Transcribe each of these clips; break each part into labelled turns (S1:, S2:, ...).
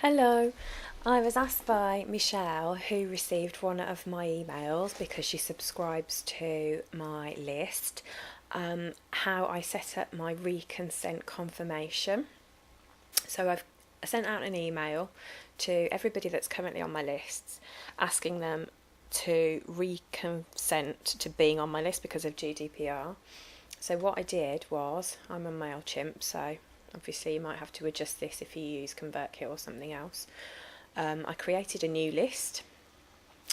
S1: Hello, I was asked by Michelle, who received one of my emails because she subscribes to my list, how I set up my Reconsent confirmation. So I've sent out an email to everybody that's currently on my lists asking them to reconsent to being on my list because of GDPR. So what I did was, I'm on Mailchimp, so obviously you might have to adjust this if you use ConvertKit or something else. I created a new list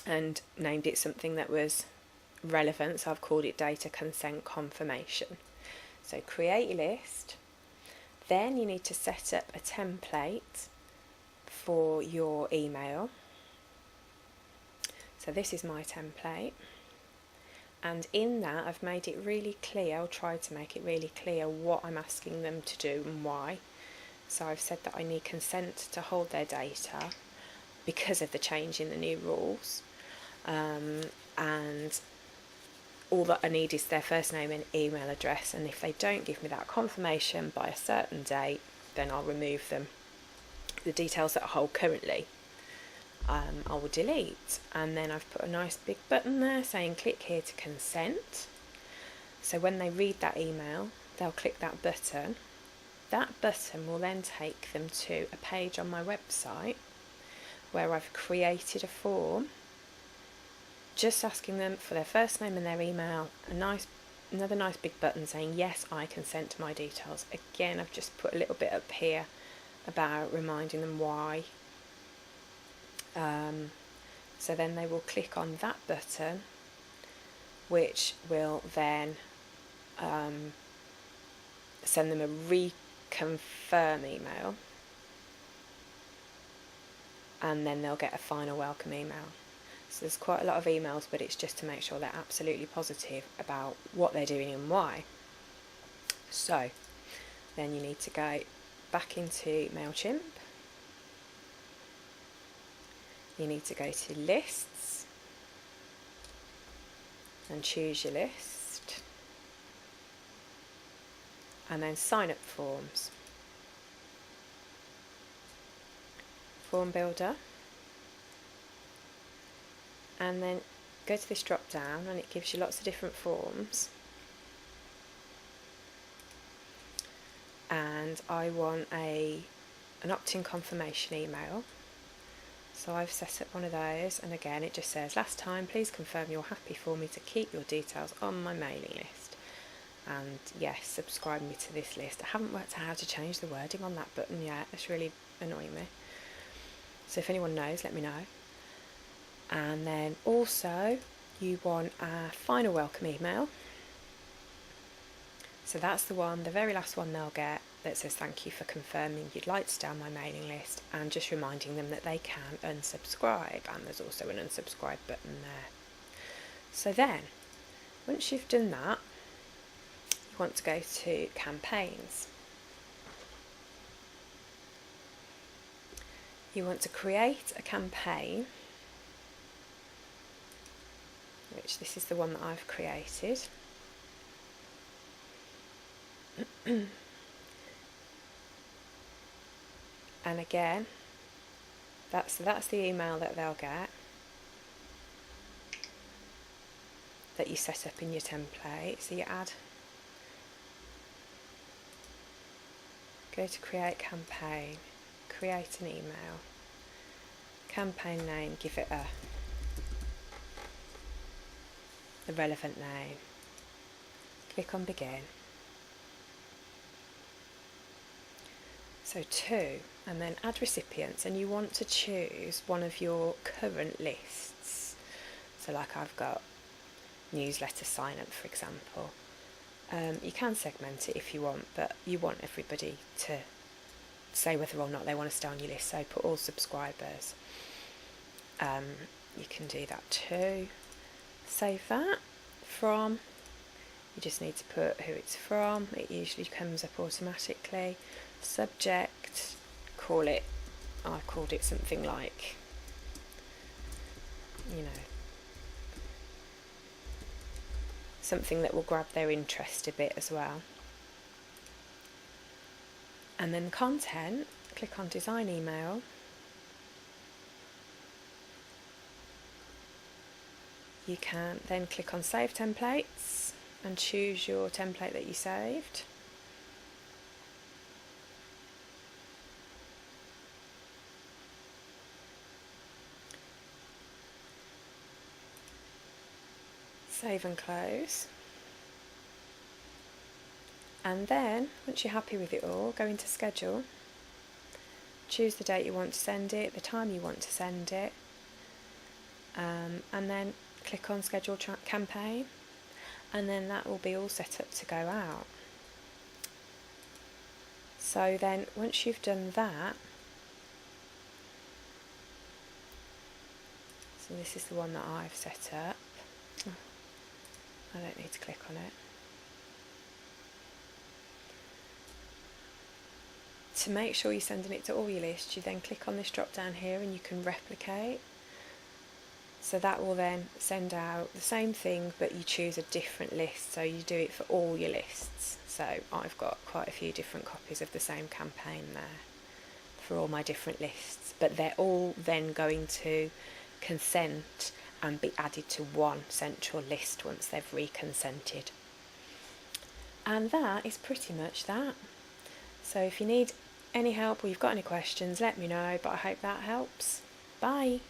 S1: and named it something that was relevant, so I've called it Data Consent Confirmation. So create a list, then you need to set up a template for your email. So this is my template. And in that, I've made it really clear, I'll try to make it really clear what I'm asking them to do and why. So I've said that I need consent to hold their data because of the change in the new rules. And all that I need is their first name and email address. And if they don't give me that confirmation by a certain date, then I'll remove them. The details that I hold currently, I will delete. And then I've put a nice big button there saying click here to consent. So when they read that email, they'll click that button. That button will then take them to a page on my website where I've created a form just asking them for their first name and their email, another nice big button saying yes, I consent to my details. Again, I've just put a little bit up here about reminding them why. So then they will click on that button, which will then send them a reconfirm email, and then they'll get a final welcome email. So there's quite a lot of emails, but it's just to make sure they're absolutely positive about what they're doing and why. So then you need to go back into Mailchimp. You need to go to lists and choose your list, and then sign up forms. Form builder, and then go to this drop down and it gives you lots of different forms, and I want an opt-in confirmation email. So I've set up one of those, and again it just says last time please confirm you're happy for me to keep your details on my mailing list, and yes, subscribe me to this list. I haven't worked out how to change the wording on that button yet, it's really annoying me. So if anyone knows, let me know. And then also you want a final welcome email. So that's the very last one they'll get, that says thank you for confirming you'd like to stay on my mailing list, and just reminding them that they can unsubscribe, and there's also an unsubscribe button there. So then, once you've done that, you want to go to campaigns. You want to create a campaign, which this is the one that I've created. And again, that's the email that they'll get, that you set up in your template. So you go to create campaign, create an email, campaign name, give it the relevant name, click on begin. So 2, and then add recipients, and you want to choose one of your current lists. So like I've got newsletter sign up, for example. You can segment it if you want, but you want everybody to say whether or not they want to stay on your list, so put all subscribers. You can do that too. Save that. From, you just need to put who it's from, it usually comes up automatically. Subject, I've called it something like, something that will grab their interest a bit as well. And then content, click on design email, you can then click on Save Templates and choose your template that you saved. Save and close. And then, once you're happy with it all, go into Schedule, choose the date you want to send it, the time you want to send it, and then click on Schedule Campaign, and then that will be all set up to go out. So then, once you've done that, so this is the one that I've set up. I don't need to click on it. To make sure you're sending it to all your lists, you then click on this drop down here and you can replicate. So that will then send out the same thing, but you choose a different list, so you do it for all your lists. So I've got quite a few different copies of the same campaign there for all my different lists, but they're all then going to consent and be added to one central list once they've reconsented. And that is pretty much that. So if you need any help or you've got any questions, let me know, but I hope that helps. Bye!